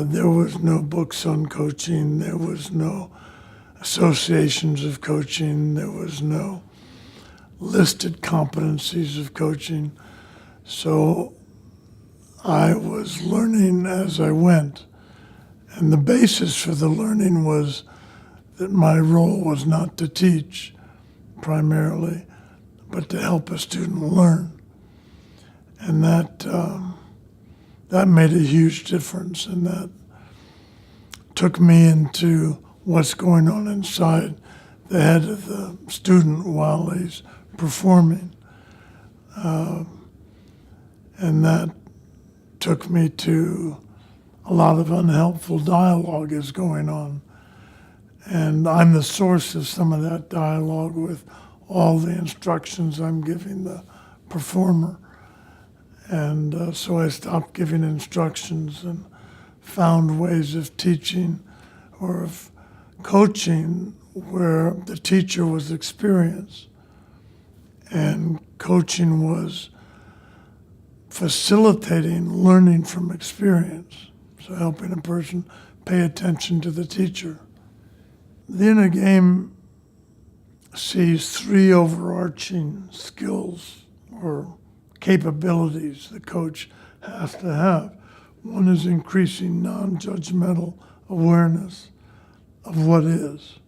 There was no books on coaching. There was no associations of coaching. There was no listed competencies of coaching. So I was learning as I went. And the basis for the learning was that my role was not to teach primarily, but to help a student learn. And that made a huge difference, and that took me into what's going on inside the head of the student while he's performing. And that took me to a lot of unhelpful dialogue is going on. And I'm the source of some of that dialogue with all the instructions I'm giving the performer. And so I stopped giving instructions and found ways of teaching or of coaching where the teacher was experienced and coaching was facilitating learning from experience. So helping a person pay attention to the teacher. The inner game sees three overarching skills or capabilities the coach has to have. One is increasing non-judgmental awareness of what is.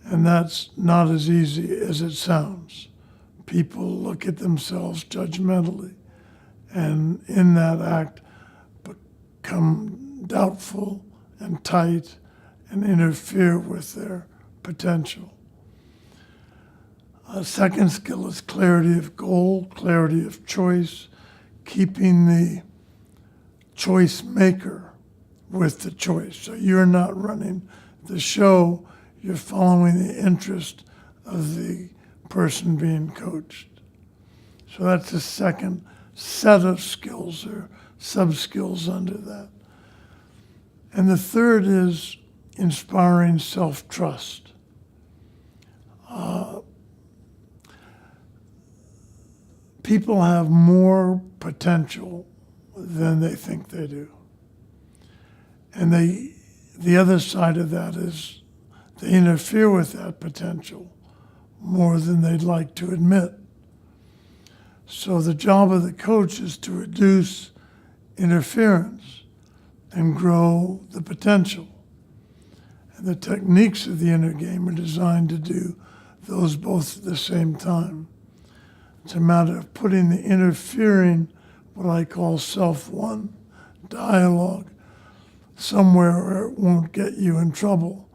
And that's not as easy as it sounds. People look at themselves judgmentally, and in that act become doubtful and tight and interfere with their potential. A second skill is clarity of goal, clarity of choice, keeping the choice maker with the choice. So you're not running the show, you're following the interest of the person being coached. So that's the second set of skills or sub-skills under that. And the third is inspiring self-trust. People have more potential than they think they do. And the other side of that is they interfere with that potential more than they'd like to admit. So the job of the coach is to reduce interference and grow the potential. And the techniques of the inner game are designed to do those both at the same time. It's a matter of putting the interfering, what I call self-one dialogue, somewhere where it won't get you in trouble,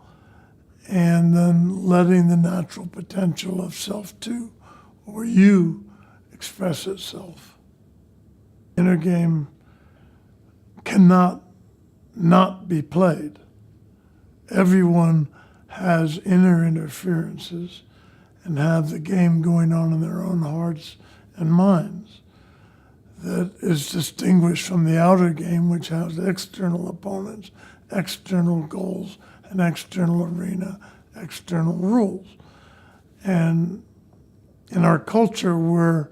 and then letting the natural potential of self-two, or you, express itself. Inner game cannot not be played. Everyone has inner interferences and have the game going on in their own hearts and minds that is distinguished from the outer game, which has external opponents, external goals, an external arena, external rules. And in our culture, we're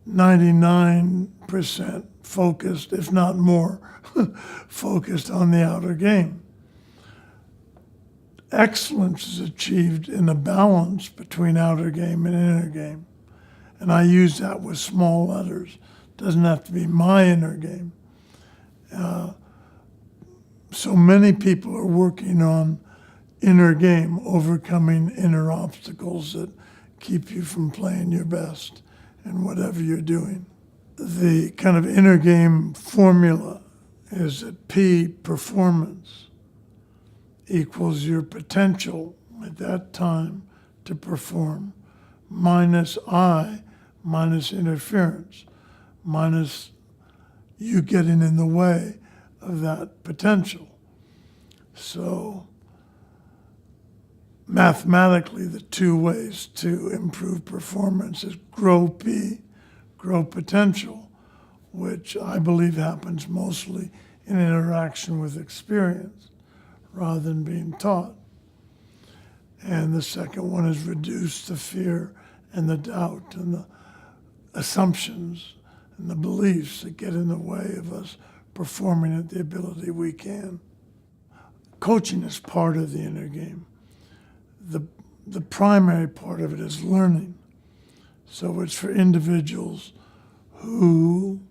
99% focused, if not more, focused on the outer game. Excellence is achieved in a balance between outer game and inner game. And I use that with small letters. It doesn't have to be my inner game. So many people are working on inner game, overcoming inner obstacles that keep you from playing your best in whatever you're doing. The kind of inner game formula is that P, performance, equals your potential at that time to perform, minus I, minus interference, minus you getting in the way of that potential. So mathematically, the two ways to improve performance is grow P, grow potential, which I believe happens mostly in interaction with experience rather than being taught. And the second one is reduce the fear and the doubt and the assumptions and the beliefs that get in the way of us performing at the ability we can. Coaching is part of the inner game. The primary part of it is learning. So it's for individuals who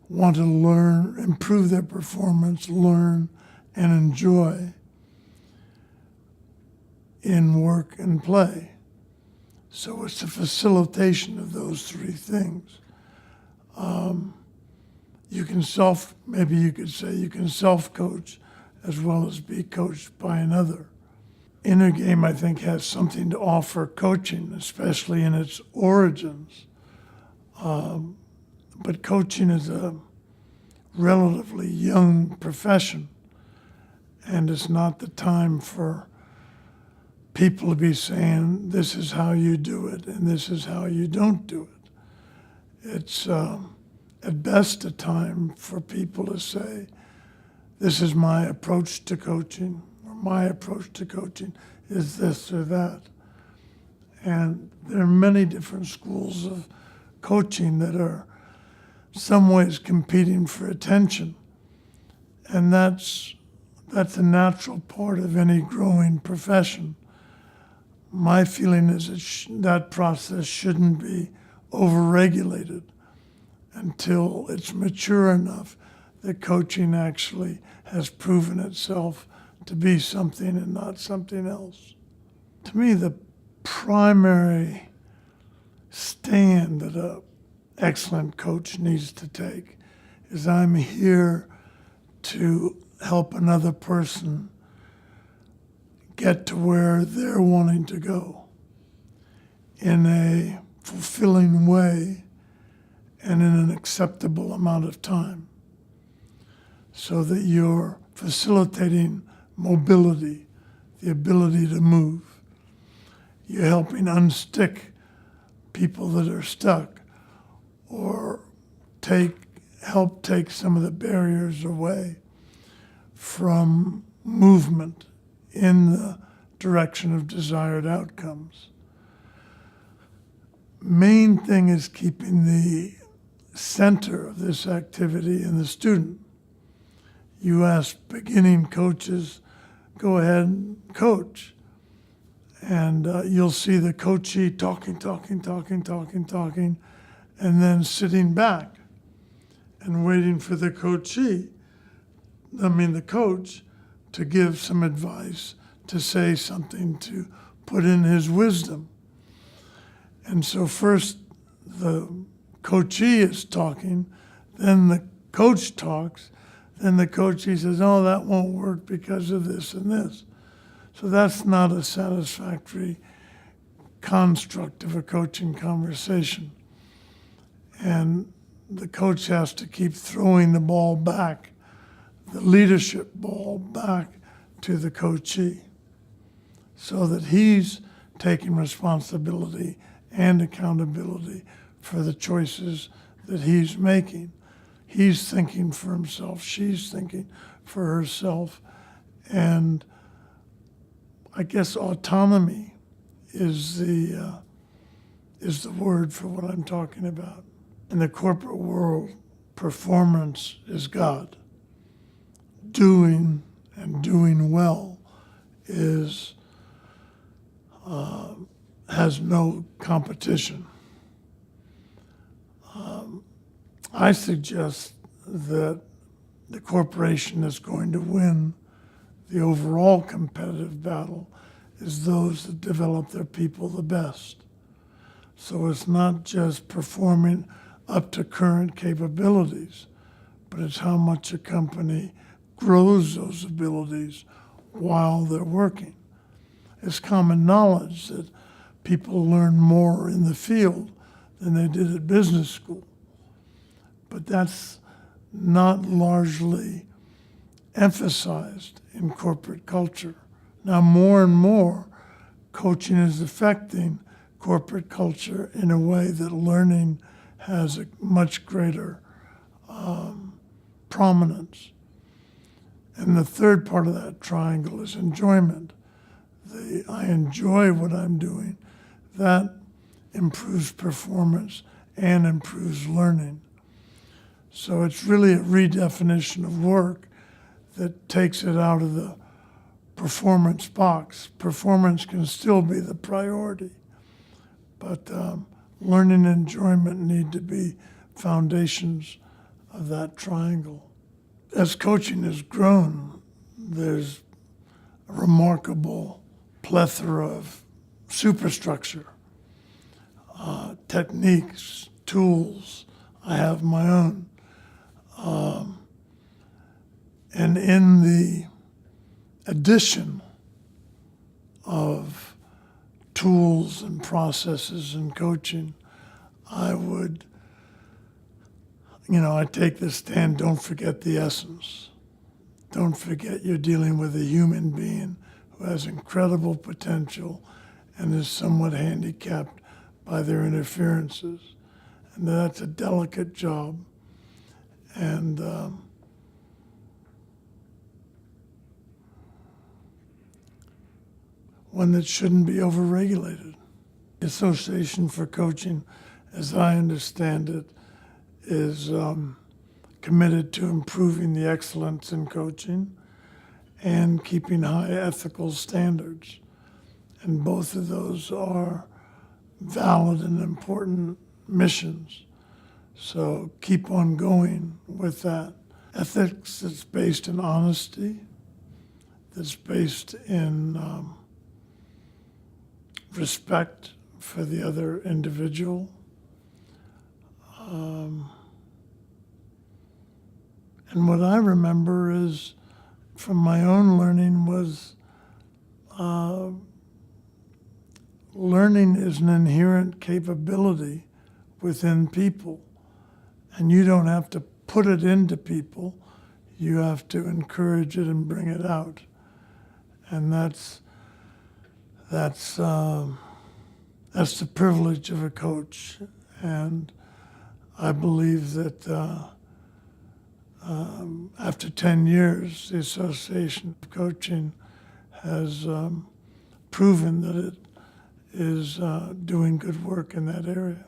want to learn, improve their performance, learn, and enjoy in work and play. So it's a facilitation of those three things. Maybe you could say you can self-coach as well as be coached by another. Inner game, I think, has something to offer coaching, especially in its origins. But coaching is a relatively young profession, and it's not the time for people to be saying, this is how you do it, and this is how you don't do it. It's at best a time for people to say, this is my approach to coaching, or my approach to coaching is this or that. And there are many different schools of coaching that are some ways competing for attention. And that's a natural part of any growing profession. My feeling is that process shouldn't be overregulated until it's mature enough that coaching actually has proven itself to be something and not something else. To me, the primary stand that an excellent coach needs to take is, I'm here to help another person get to where they're wanting to go in a fulfilling way and in an acceptable amount of time, so that you're facilitating mobility, the ability to move. You're helping unstick people that are stuck, or help take some of the barriers away from movement in the direction of desired outcomes. Main thing is keeping the center of this activity in the student. You ask beginning coaches, go ahead and coach. And you'll see the coachee talking, and then sitting back and waiting for the coach, to give some advice, to say something, to put in his wisdom. And so first the coachee is talking, then the coach talks, then the coachee says, oh, that won't work because of this and this. So that's not a satisfactory construct of a coaching conversation. And the coach has to keep throwing the ball back, the leadership ball back to the coachee, so that he's taking responsibility and accountability for the choices that he's making. He's thinking for himself, she's thinking for herself, and I guess autonomy is the word for what I'm talking about. In the corporate world, performance is God. Doing and doing well has no competition. I suggest that the corporation that's going to win the overall competitive battle is those that develop their people the best. So it's not just performing up to current capabilities, but it's how much a company grows those abilities while they're working. It's common knowledge that people learn more in the field than they did at business school. But that's not largely emphasized in corporate culture. Now, more and more, coaching is affecting corporate culture in a way that learning has a much greater prominence. And the third part of that triangle is enjoyment. I enjoy what I'm doing. That improves performance and improves learning. So it's really a redefinition of work that takes it out of the performance box. Performance can still be the priority, but learning and enjoyment need to be foundations of that triangle. As coaching has grown, there's a remarkable plethora of superstructure, techniques, tools. I have my own. And in the addition of tools and processes and coaching, I would, I take this stand, don't forget the essence. Don't forget you're dealing with a human being who has incredible potential and is somewhat handicapped by their interferences. And that's a delicate job. And one that shouldn't be overregulated. The Association for Coaching, as I understand it, is committed to improving the excellence in coaching and keeping high ethical standards. And both of those are valid and important missions. So keep on going with that. Ethics that's based in honesty, that's based in respect for the other individual. And what I remember is, from my own learning, was learning is an inherent capability within people. And you don't have to put it into people. You have to encourage it and bring it out. And that's the privilege of a coach. And I believe that after 10 years, the Association of Coaching has proven that it is doing good work in that area.